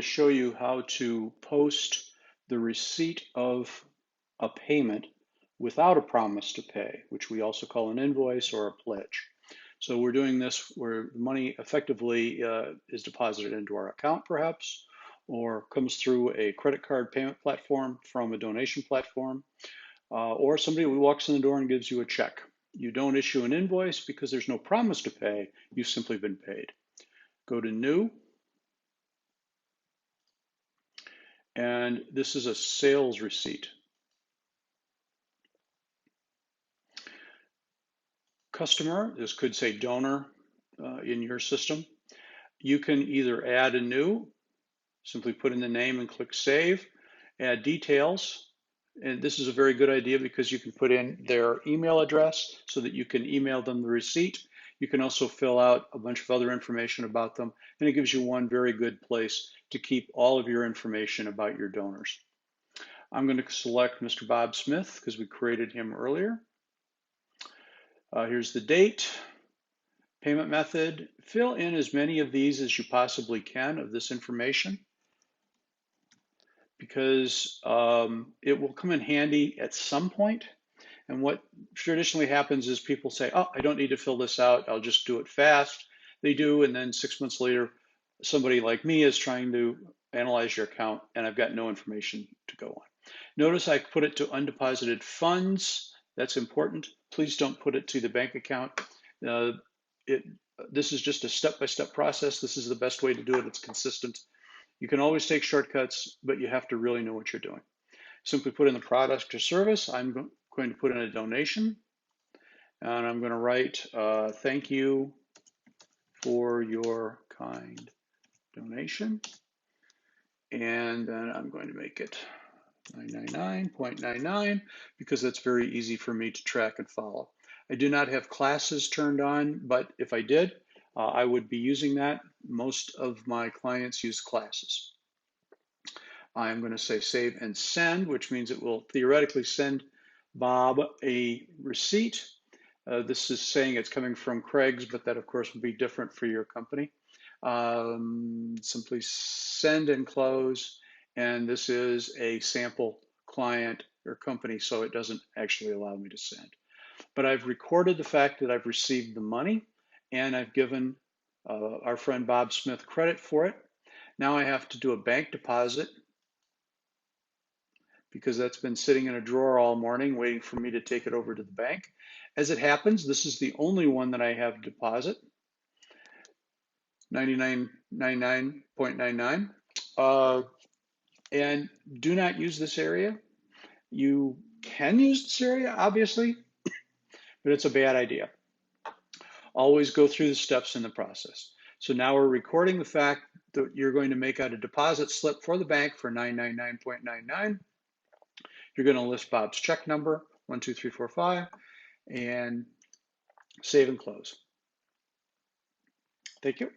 To show you how to post the receipt of a payment without a promise to pay, which we also call an invoice or a pledge. So we're doing this where money effectively is deposited into our account perhaps, or comes through a credit card payment platform from a donation platform, or somebody walks in the door and gives you a check. You don't issue an invoice because there's no promise to pay, you've simply been paid. Go to New, and this is a sales receipt. Customer, this could say donor in your system. You can either add a new, simply put in the name and click save, add details, and this is a very good idea because you can put in their email address so that you can email them the receipt. You can also fill out a bunch of other information about them, and it gives you one very good place to keep all of your information about your donors. I'm going to select Mr. Bob Smith because we created him earlier. Here's the date, payment method. Fill in as many of these as you possibly can of this information because it will come in handy at some point. And what traditionally happens is people say, oh, I don't need to fill this out, I'll just do it fast. They do, and then 6 months later, somebody like me is trying to analyze your account and I've got no information to go on. Notice I put it to undeposited funds. That's important. Please don't put it to the bank account. This is just a step-by-step process. This is the best way to do it. It's consistent. You can always take shortcuts, but you have to really know what you're doing. Simply put in the product or service. I'm going to put in a donation, and I'm going to write thank you for your kind donation, and then I'm going to make it 999.99 because that's very easy for me to track and follow. I do not have classes turned on, but if I did, I would be using that. Most of my clients use classes. I'm going to say save and send, which means it will theoretically send Bob a receipt. This is saying it's coming from Craig's, but that of course will be different for your company. Simply send and close, and this is a sample client or company, so it doesn't actually allow me to send. But I've recorded the fact that I've received the money, and I've given our friend Bob Smith credit for it. Now I have to do a bank deposit because that's been sitting in a drawer all morning waiting for me to take it over to the bank. As it happens, this is the only one that I have deposit, 99.99. And do not use this area. You can use this area, obviously, but it's a bad idea. Always go through the steps in the process. So now we're recording the fact that you're going to make out a deposit slip for the bank for 999.99. You're going to list Bob's check number, 12345, and save and close. Thank you.